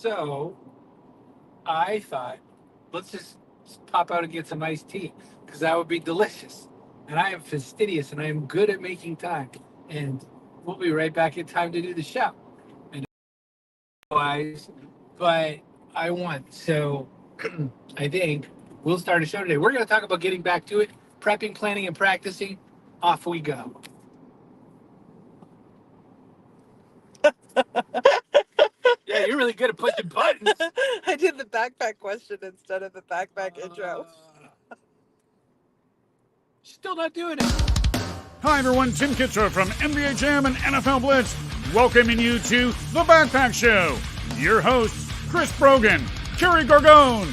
So I thought, let's just pop out and get some iced tea because that would be delicious. And I am fastidious and I am good at making time. And we'll be right back in time to do the show. And otherwise, but I won. So I think we'll start a show today. We're going to talk about getting back to it, prepping, planning, and practicing. Off we go. Yeah, you're really good at pushing buttons. I did the backpack question instead of the backpack intro. Still not doing it. Hi everyone, Tim Kitzrow from NBA Jam and NFL Blitz, welcoming you to The Backpack Show. Your hosts, Chris Brogan, Kerry Gargone,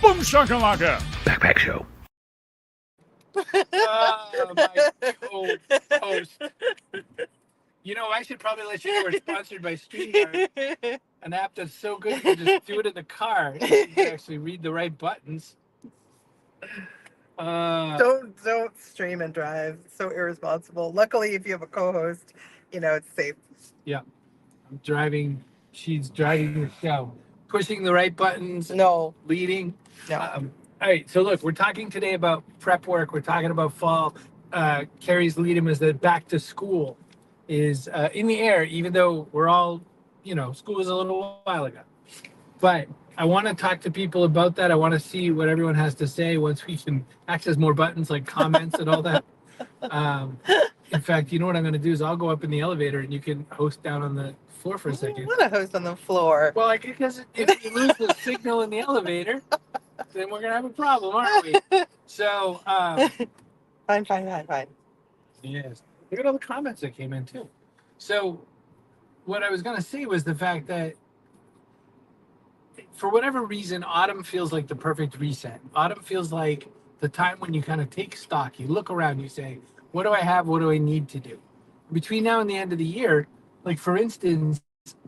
Boom Shakalaka. Backpack Show. My co-host. You know, I should probably let you know we're sponsored by StreamYard, an app that's so good you can just do it in the car. You can actually read the right buttons. Don't stream and drive. It's so irresponsible. Luckily, if you have a co-host, it's safe. Yeah, I'm driving. She's driving the show, pushing the right buttons. No, leading. no. All right, so look, we're talking today about prep work. We're talking about fall. Carrie's lead-in is that back to school is in the air, even though we're all, school was a little while ago. But I want to talk to people about that. I want to see what everyone has to say once we can access more buttons like comments and all that. In fact, you know what I'm going to do is I'll go up in the elevator and you can host down on the floor for a second. I want to host on the floor. Well, because if you lose the signal in the elevator, then we're going to have a problem, aren't we? So, Fine. Yes. Look at all the comments that came in, too. So, what I was going to say was the fact that for whatever reason, autumn feels like the perfect reset. Autumn feels like the time when you kind of take stock. You look around, you say, what do I have? What do I need to do? Between now and the end of the year, like for instance,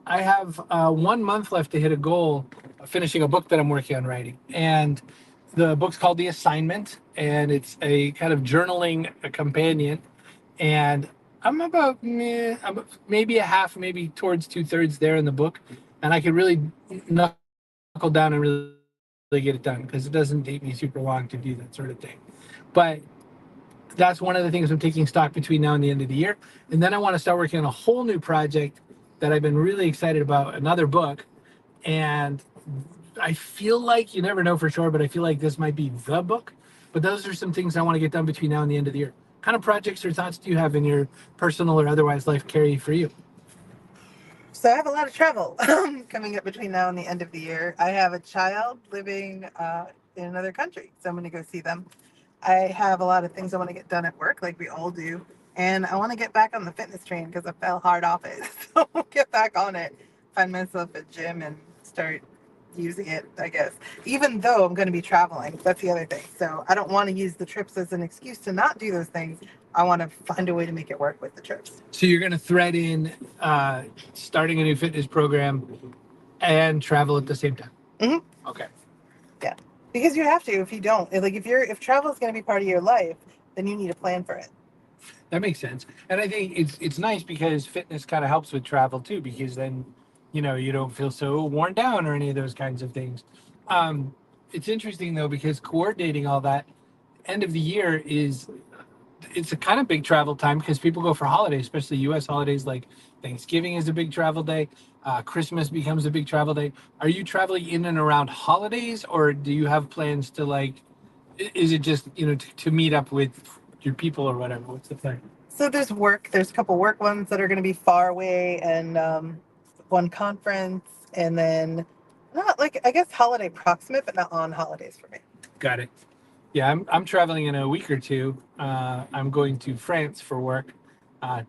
I have 1 month left to hit a goal of finishing a book that I'm working on writing. And the book's called The Assignment, and it's a kind of journaling companion. And I'm about maybe a half, maybe towards 2/3 there in the book. And I could really knuckle down and really get it done because it doesn't take me super long to do that sort of thing. But that's one of the things I'm taking stock between now and the end of the year. And then I want to start working on a whole new project that I've been really excited about, another book. And I feel like, you never know for sure, but I feel like this might be the book. But those are some things I want to get done between now and the end of the year. What kind of projects or thoughts do you have in your personal or otherwise life, Carrie, for you? So I have a lot of travel coming up between now and the end of the year. I have a child living in another country, so I'm going to go see them. I have a lot of things I want to get done at work, like we all do. And I want to get back on the fitness train because I fell hard off it. So I'll get back on it, find myself a gym and start using it, I guess. Even though I'm going to be traveling, that's the other thing. So I don't want to use the trips as an excuse to not do those things. I want to find a way to make it work with the trips. So you're going to thread in starting a new fitness program and travel at the same time? Mm-hmm. Okay. Yeah. Because you have to. If you don't, like if travel is going to be part of your life, then you need a plan for it. That makes sense. And I think it's nice because fitness kind of helps with travel too, because then, you don't feel so worn down or any of those kinds of things. It's interesting though, because coordinating all that end of the year it's a kind of big travel time because people go for holidays, especially U.S. holidays like Thanksgiving is a big travel day. Christmas becomes a big travel day. Are you traveling in and around holidays, or do you have plans to is it just, to meet up with your people or whatever? What's the plan? So there's work. There's a couple work ones that are going to be far away and one conference. And then not I guess holiday proximate, but not on holidays for me. Got it. Yeah, I'm traveling in a week or two. I'm going to France for work,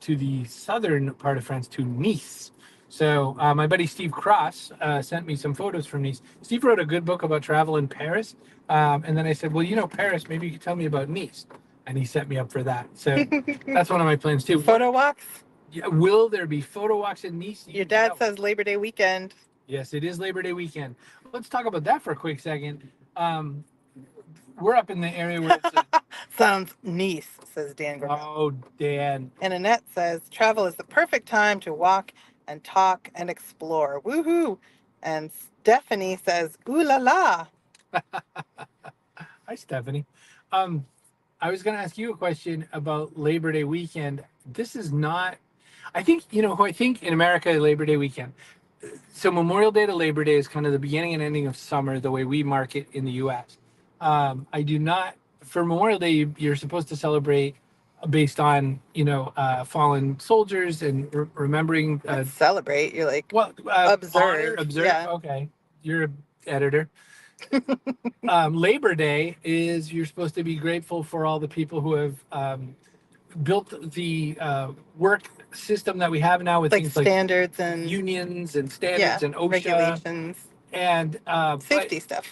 to the southern part of France, to Nice. So my buddy Steve Cross sent me some photos from Nice. Steve wrote a good book about travel in Paris. And then I said, well, Paris, maybe you could tell me about Nice. And he set me up for that. So that's one of my plans too. Photo walks? Yeah, will there be photo walks in Nice? Your dad says Labor Day weekend. Yes, it is Labor Day weekend. Let's talk about that for a quick second. We're up in the area where it's sounds Nice, says Dan Grimmel. Oh, Dan. And Annette says travel is the perfect time to walk and talk and explore. Woohoo! And Stephanie says, ooh la la. Hi, Stephanie. I was going to ask you a question about Labor Day weekend. This is not, I think, who I think in America, Labor Day weekend. So Memorial Day to Labor Day is kind of the beginning and ending of summer, the way we mark it in the US. I do not, for Memorial Day, you're supposed to celebrate based on, fallen soldiers and remembering. Let's celebrate. You're like, Well, observe. observe. Yeah. Okay. You're an editor. Labor Day is you're supposed to be grateful for all the people who have built the work system that we have now with Like things like standards and unions and standards and OSHA regulations, and safety stuff.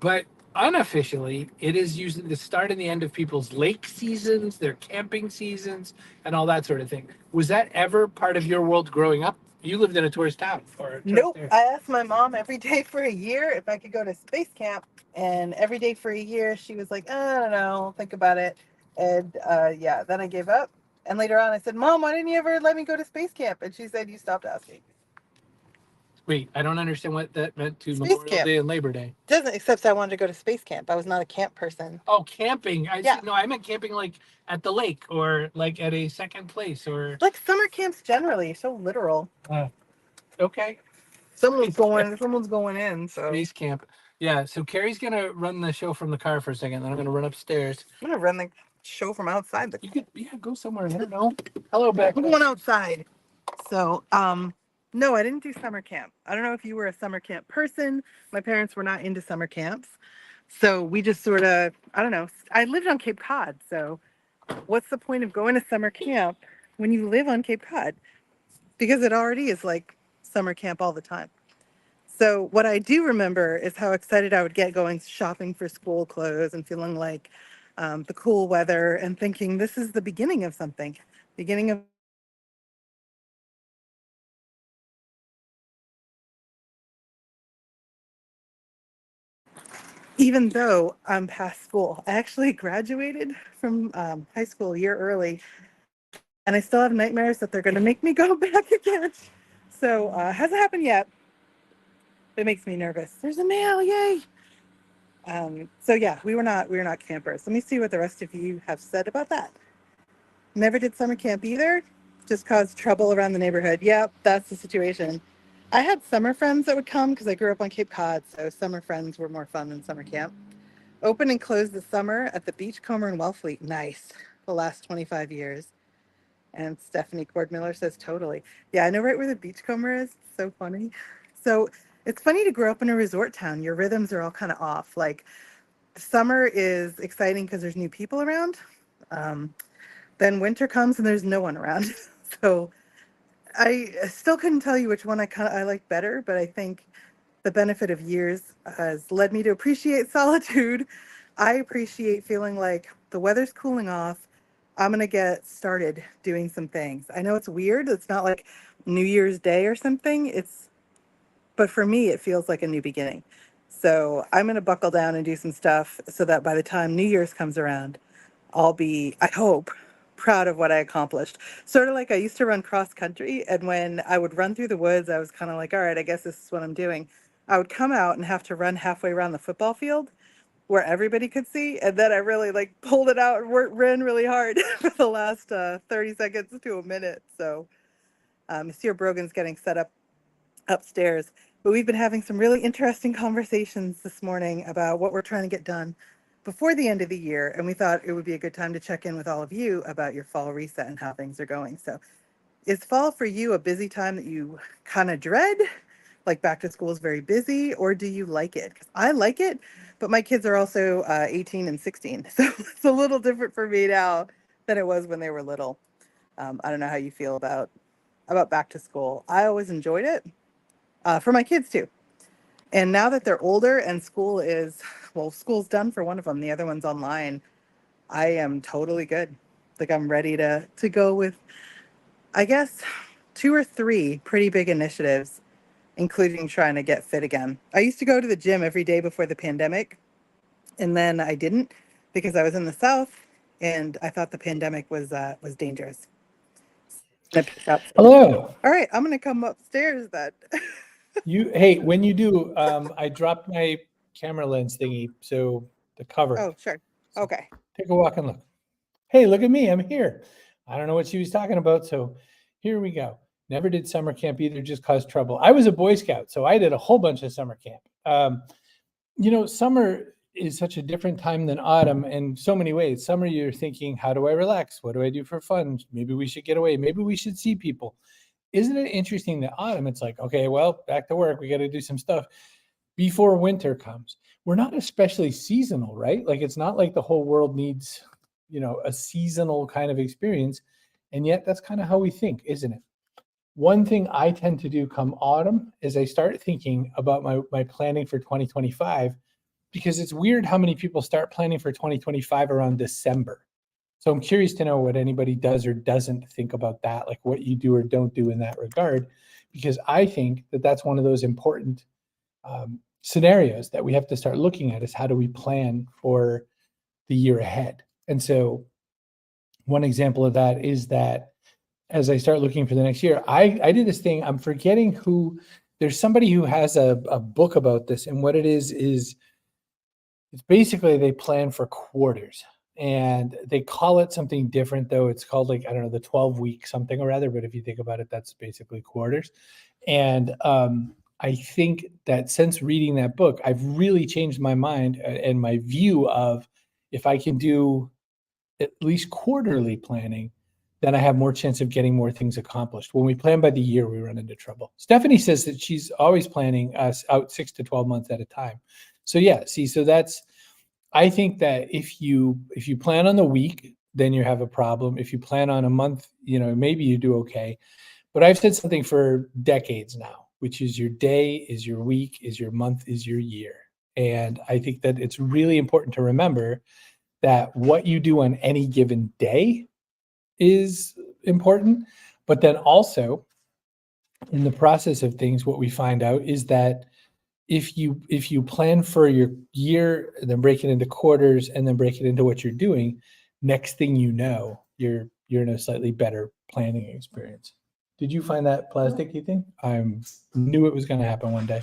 But unofficially, it is usually the start and the end of people's lake seasons, their camping seasons, and all that sort of thing. Was that ever part of your world growing up? You lived in a tourist town or a tourist Nope. area. I asked my mom every day for a year if I could go to space camp, and every day for a year she was like, I don't know, think about it. And yeah, then I gave up. And later on I said, Mom, why didn't you ever let me go to space camp? And she said, you stopped asking. Wait, I don't understand what that meant to Space Memorial camp. Day and Labor Day. Doesn't, except I wanted to go to space camp. I was not a camp person. Oh, camping. Yeah. No, I meant camping like at the lake or like at a second place or. Like summer camps generally, so literal. Okay. Someone's going in, so Space camp. Yeah. So Carrie's gonna run the show from the car for a second, then I'm gonna run upstairs. I'm gonna run the show from outside the You could, go somewhere. I don't know. Hello, Beck. I'm going outside. So, no, I didn't do summer camp. I don't know if you were a summer camp person. My parents were not into summer camps. So we just sort of, I don't know. I lived on Cape Cod. So what's the point of going to summer camp when you live on Cape Cod? Because it already is like summer camp all the time. So what I do remember is how excited I would get going shopping for school clothes and feeling like the cool weather and thinking this is the beginning of something, beginning of even though I'm past school. I actually graduated from high school a year early, and I still have nightmares that they're going to make me go back again. So hasn't happened yet. It makes me nervous. There's a mail, yay! So yeah, we were not campers. Let me see what the rest of you have said about that. Never did summer camp either. Just caused trouble around the neighborhood. Yep, that's the situation. I had summer friends that would come because I grew up on Cape Cod, so summer friends were more fun than summer camp. Open and closed this summer at the Beachcomber in Wellfleet. Nice. The last 25 years. And Stephanie Cord-Miller says totally. Yeah, I know right where the Beachcomber is. It's so funny. So it's funny to grow up in a resort town. Your rhythms are all kind of off. Like summer is exciting because there's new people around. Then winter comes and there's no one around. So I still couldn't tell you which one I like better, but I think the benefit of years has led me to appreciate solitude. I appreciate feeling like the weather's cooling off. I'm going to get started doing some things. I know it's weird. It's not like New Year's Day or something. But for me, it feels like a new beginning. So I'm going to buckle down and do some stuff so that by the time New Year's comes around, I'll be, I hope, proud of what I accomplished. Sort of like I used to run cross country, and when I would run through the woods, I was kind of like, all right, I guess this is what I'm doing. I would come out and have to run halfway around the football field where everybody could see, and then I really like pulled it out and ran really hard for the last 30 seconds to a minute. So Monsieur Brogan's getting set up upstairs. But we've been having some really interesting conversations this morning about what we're trying to get done before the end of the year. And we thought it would be a good time to check in with all of you about your fall reset and how things are going. So is fall for you a busy time that you kind of dread? Like back to school is very busy, or do you like it? Because I like it, but my kids are also 18 and 16. So it's a little different for me now than it was when they were little. I don't know how you feel about back to school. I always enjoyed it. For my kids too. And now that they're older and school's done for one of them, the other one's online, I am totally good. Like I'm ready to go with, I guess, 2 or 3 pretty big initiatives, including trying to get fit again. I used to go to the gym every day before the pandemic, and then I didn't because I was in the South and I thought the pandemic was dangerous. Hello. All right, I'm gonna come upstairs then. Hey, when you do, I dropped my camera lens thingy, so the cover. Oh, sure. Okay. Take a walk and look. Hey, look at me. I'm here. I don't know what she was talking about, so here we go. Never did summer camp either, just caused trouble. I was a Boy Scout, so I did a whole bunch of summer camp. Summer is such a different time than autumn in so many ways. Summer, you're thinking, how do I relax? What do I do for fun? Maybe we should get away. Maybe we should see people. Isn't it interesting that autumn, it's like, okay, well, back to work. We got to do some stuff before winter comes. We're not especially seasonal, right? Like, it's not like the whole world needs, a seasonal kind of experience. And yet that's kind of how we think, isn't it? One thing I tend to do come autumn is I start thinking about my planning for 2025, because it's weird how many people start planning for 2025 around December. So I'm curious to know what anybody does or doesn't think about that, like what you do or don't do in that regard, because I think that that's one of those important scenarios that we have to start looking at, is how do we plan for the year ahead? And so one example of that is that as I start looking for the next year, I did this thing, I'm forgetting who, there's somebody who has a book about this, and what it is it's basically they plan for quarters. And they call it something different, though. It's called, like, I don't know, the 12-week something or other. But if you think about it, that's basically quarters. And I think that since reading that book, I've really changed my mind and my view of, if I can do at least quarterly planning, then I have more chance of getting more things accomplished. When we plan by the year, we run into trouble. Stephanie says that she's always planning us out 6 to 12 months at a time. So yeah, see, so that's, I think that if you plan on the week, then you have a problem. If you plan on a month, maybe you do okay. But I've said something for decades now, which is your day is your week, is your month, is your year. And I think that it's really important to remember that what you do on any given day is important. But then also, in the process of things, what we find out is that if you plan for your year, and then break it into quarters, and then break it into what you're doing, next thing you know, you're in a slightly better planning experience. Did you find that plasticky thing? I knew it was going to happen one day.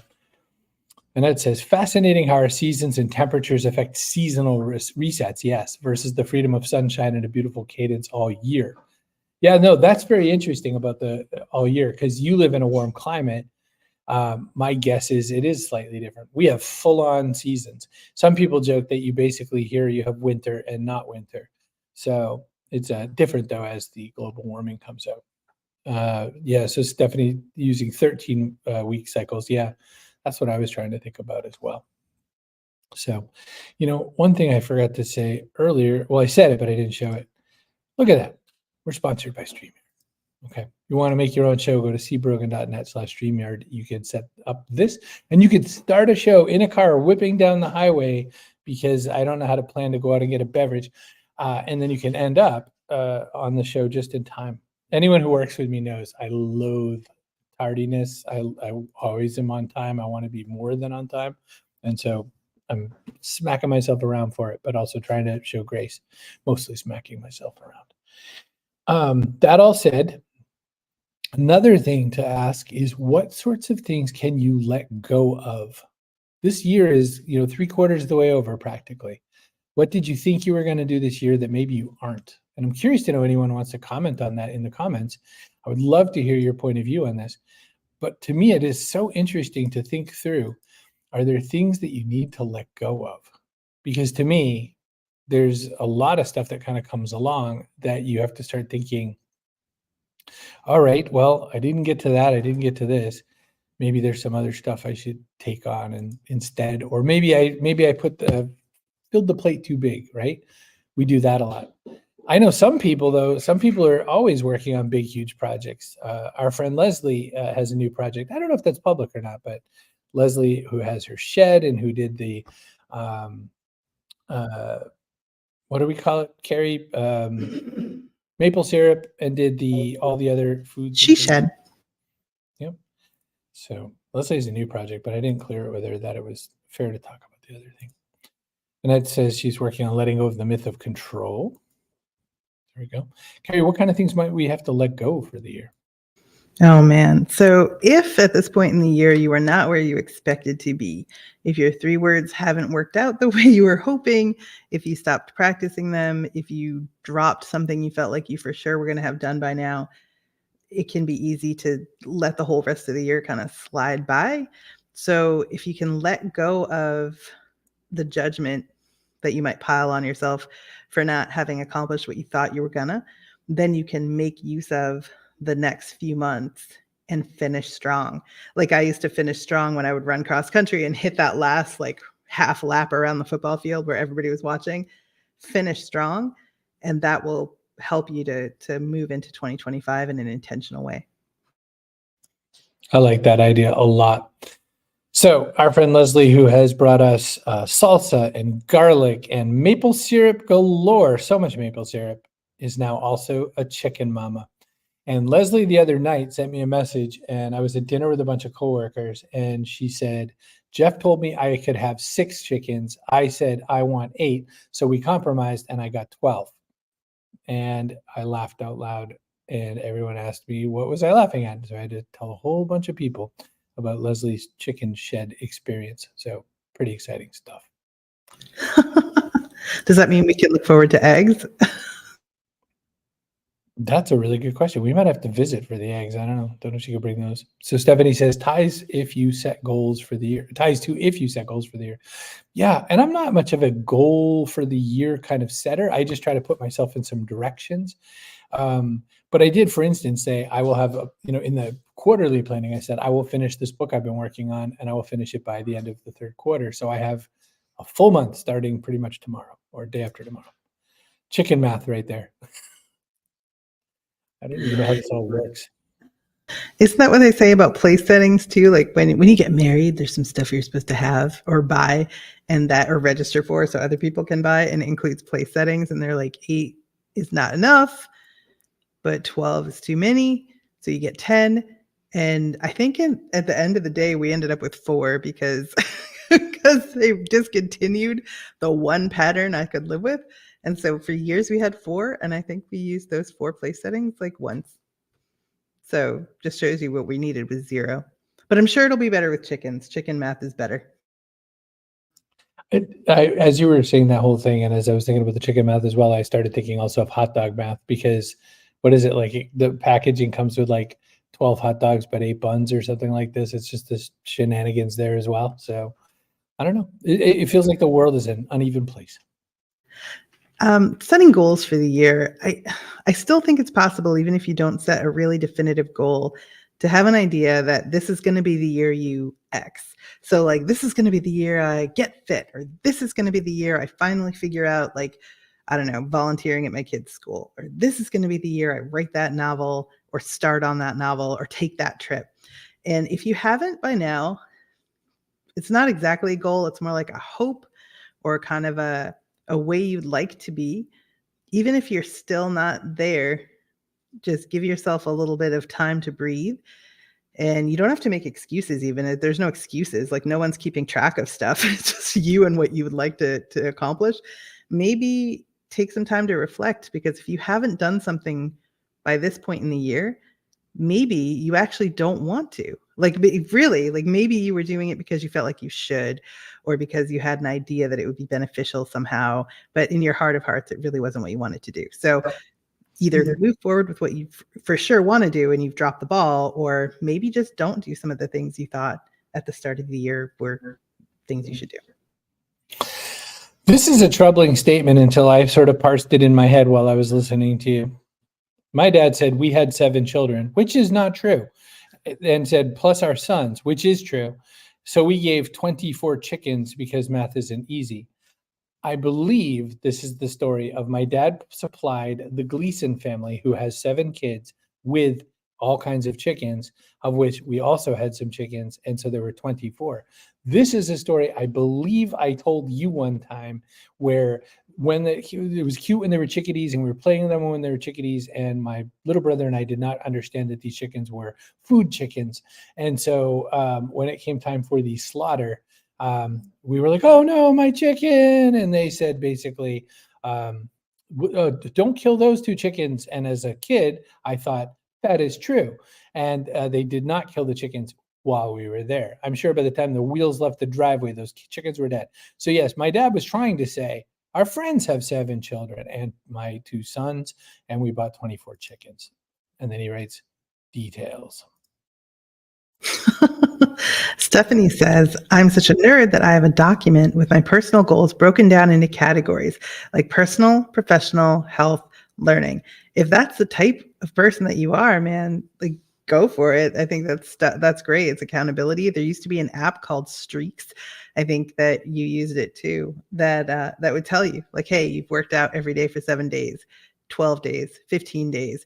And that says, fascinating how our seasons and temperatures affect seasonal resets, yes, versus the freedom of sunshine and a beautiful cadence all year. Yeah, no, that's very interesting about the all year, because you live in a warm climate. My guess is it is slightly different. We have full-on seasons. Some people joke that you basically here you have winter and not winter. So it's different, though, as the global warming comes out. Yeah, so Stephanie using 13-week cycles. Yeah, that's what I was trying to think about as well. So, one thing I forgot to say earlier, well, I said it, but I didn't show it. Look at that. We're sponsored by StreamYard. Okay. You want to make your own show, go to cbrogan.net/StreamYard. You can set up this, and you could start a show in a car whipping down the highway, because I don't know how to plan to go out and get a beverage. And then you can end up on the show just in time. Anyone who works with me knows I loathe tardiness. I always am on time. I want to be more than on time. And so I'm smacking myself around for it, but also trying to show grace, mostly smacking myself around. That all said, another thing to ask is, what sorts of things can you let go of? This year is, 3/4 of the way over practically. What did you think you were going to do this year that maybe you aren't? And I'm curious to know anyone who wants to comment on that in the comments. I would love to hear your point of view on this. But to me, it is so interesting to think through, are there things that you need to let go of? Because to me, there's a lot of stuff that kind of comes along that you have to start thinking, all right, well, I didn't get to that. I didn't get to this. Maybe there's some other stuff I should take on and instead, or maybe I filled the plate too big, right? We do that a lot. I know some people, though, are always working on big, huge projects. Our friend Leslie has a new project. I don't know if that's public or not, but Leslie, who has her shed and who did the, what do we call it, Carrie? Maple syrup, and did all the other foods. She shed. Yep. So Leslie has a new project, but I didn't clear it with her that it was fair to talk about the other thing. And that says she's working on letting go of the myth of control. There we go. Carrie, what kind of things might we have to let go for the year? Oh man. So if at this point in the year you are not where you expected to be, if your 3 words haven't worked out the way you were hoping, if you stopped practicing them, if you dropped something you felt like you for sure were going to have done by now, it can be easy to let the whole rest of the year kind of slide by. So if you can let go of the judgment that you might pile on yourself for not having accomplished what you thought you were gonna, then you can make use of the next few months and finish strong. Like I used to finish strong when I would run cross country and hit that last like half lap around the football field where everybody was watching. Finish strong, and that will help you to move into 2025 in an intentional way. I like that idea a lot. So our friend Leslie, who has brought us salsa and garlic and maple syrup galore, so much maple syrup, is now also a chicken mama. And Leslie the other night sent me a message, and I was at dinner with a bunch of coworkers, and she said, Jeff told me I could have 6 chickens. I said, I want 8. So we compromised and I got 12. And I laughed out loud, and everyone asked me, what was I laughing at? So I had to tell a whole bunch of people about Leslie's chicken shed experience. So pretty exciting stuff. Does that mean we can look forward to eggs? That's a really good question. We might have to visit for the eggs. I don't know. Don't know if she could bring those. So Stephanie says ties if you set goals for the year. Ties to if you set goals for the year. Yeah. And I'm not much of a goal for the year kind of setter. I just try to put myself in some directions. But I did, for instance, say I will have, in the quarterly planning, I said, I will finish this book I've been working on and I will finish it by the end of the 3rd quarter. So I have a full month starting pretty much tomorrow or day after tomorrow. Chicken math right there. I don't even know how this all works. Isn't that what they say about place settings too? Like when you get married, there's some stuff you're supposed to have or buy and that or register for so other people can buy, and it includes place settings. And they're like 8 is not enough, but 12 is too many. So you get 10. And I think at the end of the day, we ended up with 4 because they discontinued the one pattern I could live with. And so for years we had 4, and I think we used those 4 place settings like once. So just shows you what we needed was 0. But I'm sure it'll be better with chickens. Chicken math is better. As you were saying that whole thing, and as I was thinking about the chicken math as well, I started thinking also of hot dog math, because what is it, like the packaging comes with like 12 hot dogs but 8 buns or something like this. It's just this shenanigans there as well. So I don't know. It feels like the world is an uneven place. Setting goals for the year. I still think it's possible, even if you don't set a really definitive goal, to have an idea that this is going to be the year you X. So like, this is going to be the year I get fit, or this is going to be the year I finally figure out, like, I don't know, volunteering at my kid's school, or this is going to be the year I write that novel or start on that novel or take that trip. And if you haven't by now, it's not exactly a goal. It's more like a hope or kind of a way you'd like to be. Even if you're still not there, just give yourself a little bit of time to breathe. And you don't have to make excuses. Even there's no excuses, like no one's keeping track of stuff. It's just you and what you would like to accomplish. Maybe take some time to reflect, because if you haven't done something by this point in the year, maybe you actually don't want to. Like really, like maybe you were doing it because you felt like you should, or because you had an idea that it would be beneficial somehow, but in your heart of hearts, it really wasn't what you wanted to do. So either move forward with what you for sure want to do and you've dropped the ball, or maybe just don't do some of the things you thought at the start of the year were things you should do. This is a troubling statement until I sort of parsed it in my head while I was listening to you. My dad said we had 7 children, which is not true, and said plus our sons, which is true. So we gave 24 chickens because math isn't easy. I believe this is the story of my dad supplied the Gleason family, who has 7 kids, with all kinds of chickens, of which we also had some chickens. And so there were 24. This is a story I believe I told you one time, where it was cute when they were chickadees and we were playing with them when they were chickadees. And my little brother and I did not understand that these chickens were food chickens. And so when it came time for the slaughter, we were like, oh no, my chicken. And they said, basically, don't kill those 2 chickens. And as a kid, I thought, That is true. And they did not kill the chickens while we were there. I'm sure by the time the wheels left the driveway, those chickens were dead. So yes, my dad was trying to say, our friends have 7 children and my 2 sons, and we bought 24 chickens. And then he writes details. Stephanie says, I'm such a nerd that I have a document with my personal goals broken down into categories like personal, professional, health, learning. If that's the type of person that you are, man, like go for it. I think that's great. It's accountability. There used to be an app called Streaks. I think that you used it too, that would tell you like, hey, you've worked out every day for 7 days, 12 days, 15 days.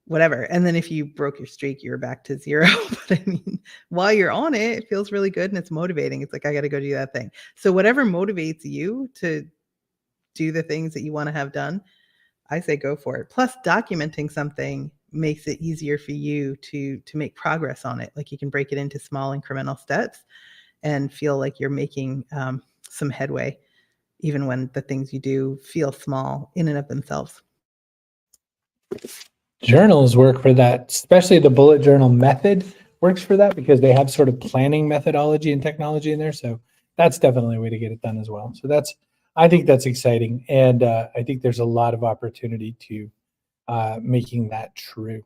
Whatever. And then if you broke your streak, you were back to 0. But I mean, while you're on it, it feels really good and it's motivating. It's like, I got to go do that thing. So whatever motivates you to do the things that you want to have done, I say go for it. Plus, documenting something makes it easier for you to make progress on it. Like you can break it into small incremental steps and feel like you're making some headway, even when the things you do feel small in and of themselves. Journals work for that, especially the bullet journal method works for that because they have sort of planning methodology and technology in there. So that's definitely a way to get it done as well. So I think that's exciting. And I think there's a lot of opportunity to making that true.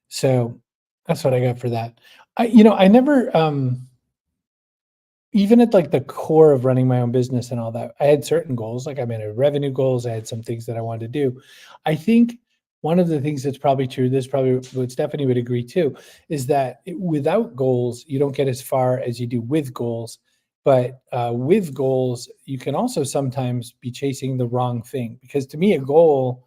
So that's what I got for that. I never, even at like the core of running my own business and all that, I had certain goals. Like I had revenue goals. I had some things that I wanted to do. I think one of the things that's probably true, this probably what Stephanie would agree too, is that without goals, you don't get as far as you do with goals. But with goals, you can also sometimes be chasing the wrong thing. Because to me, a goal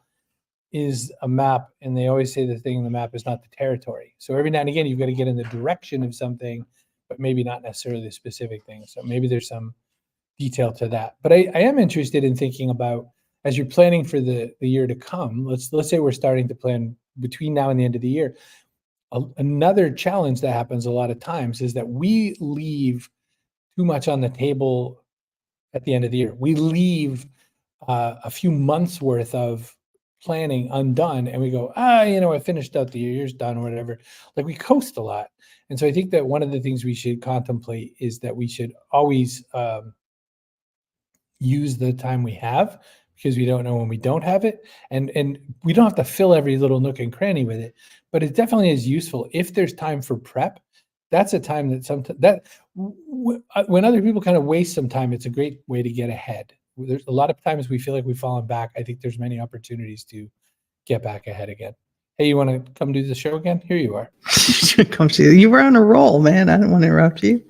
is a map, and they always say the thing in the map is not the territory. So every now and again, you've got to get in the direction of something, but maybe not necessarily the specific thing. So maybe there's some detail to that. But I am interested in thinking about, as you're planning for the year to come, let's say we're starting to plan between now and the end of the year. Another challenge that happens a lot of times is that we leave too much on the table at the end of the year. We leave a few months worth of planning undone, and we go, I finished out the year's done or whatever. Like we coast a lot. And so I think that one of the things we should contemplate is that we should always use the time we have, because we don't know when we don't have it. And we don't have to fill every little nook and cranny with it, but it definitely is useful. If there's time for prep, that's a time that when other people kind of waste some time, it's a great way to get ahead. There's a lot of times we feel like we've fallen back. I think there's many opportunities to get back ahead again. Hey, you want to come do the show again? Here you are. You were on a roll, man. I didn't want to interrupt you.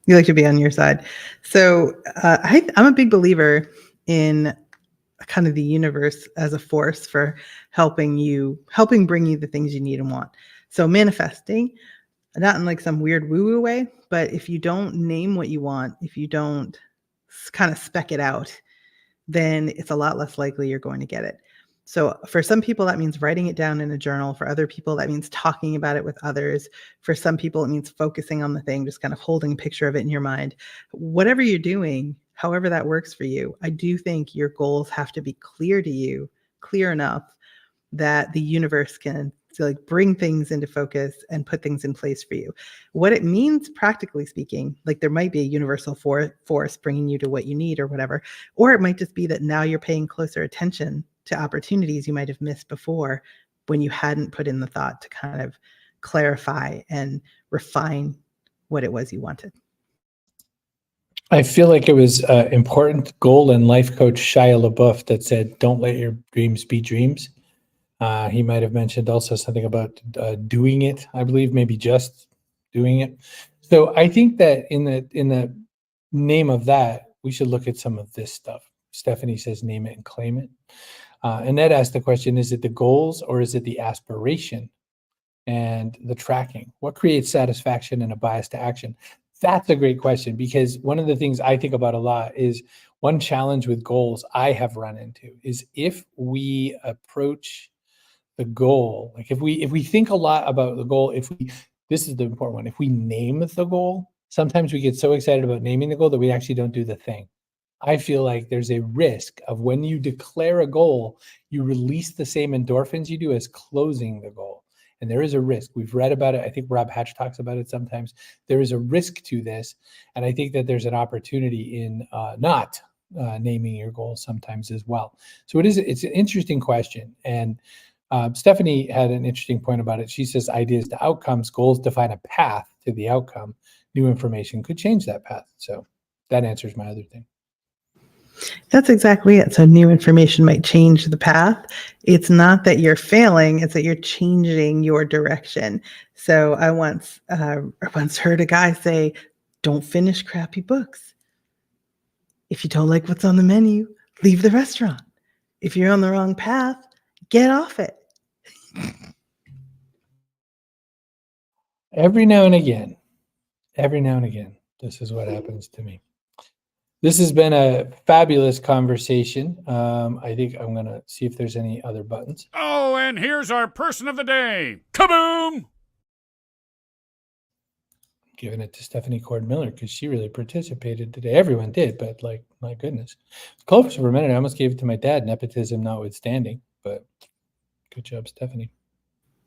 You like to be on your side. So I'm a big believer in kind of the universe as a force for helping bring you the things you need and want. So manifesting, not in like some weird woo-woo way, but if you don't name what you want, if you don't kind of spec it out, then it's a lot less likely you're going to get it. So for some people, that means writing it down in a journal. For other people, that means talking about it with others. For some people, it means focusing on the thing, just kind of holding a picture of it in your mind. Whatever you're doing, however that works for you, I do think your goals have to be clear to you, clear enough that the universe can bring things into focus and put things in place for you. What it means, practically speaking, like there might be a universal force bringing you to what you need or whatever, or it might just be that now you're paying closer attention to opportunities you might have missed before when you hadn't put in the thought to kind of clarify and refine what it was you wanted. I feel like it was an important goal and life coach Shia LaBeouf that said, don't let your dreams be dreams. He might have mentioned also something about doing it, I believe, maybe just doing it. So I think that in the name of that, we should look at some of this stuff. Stephanie says, name it and claim it. Annette asked the question, is it the goals or is it the aspiration and the tracking? What creates satisfaction and a bias to action? That's a great question, because one of the things I think about a lot is one challenge with goals I have run into is if we approach the goal, like if we think a lot about the goal, this is the important one, if we name the goal, sometimes we get so excited about naming the goal that we actually don't do the thing. I feel like there's a risk of when you declare a goal, you release the same endorphins you do as closing the goal. And there is a risk. We've read about it. I think Rob Hatch talks about it sometimes. There is a risk to this. And I think that there's an opportunity in not naming your goals sometimes as well. So it's an interesting question. And Stephanie had an interesting point about it. She says ideas to outcomes, goals define a path to the outcome. New information could change that path. So that answers my other thing. That's exactly it. So new information might change the path. It's not that you're failing, it's that you're changing your direction. So I once heard a guy say, don't finish crappy books. If you don't like what's on the menu, leave the restaurant. If you're on the wrong path, get off it. Every now and again, this is what happens to me. This has been a fabulous conversation. I think I'm going to see if there's any other buttons. Oh, and here's our person of the day. Kaboom! Giving it to Stephanie Cord Miller because she really participated today. Everyone did, but like, my goodness. Close for a minute. I almost gave it to my dad, nepotism notwithstanding, but good job, Stephanie.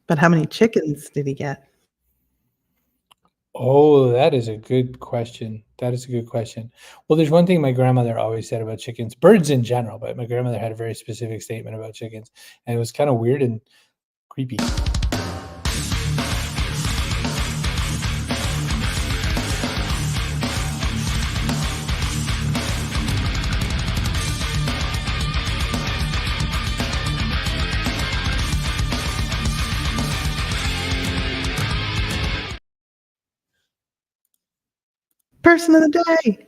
But how many chickens did he get? Oh, that is a good question. Well, there's one thing my grandmother always said about chickens, birds in general, but my grandmother had a very specific statement about chickens, and it was kind of weird and creepy. Person of the day.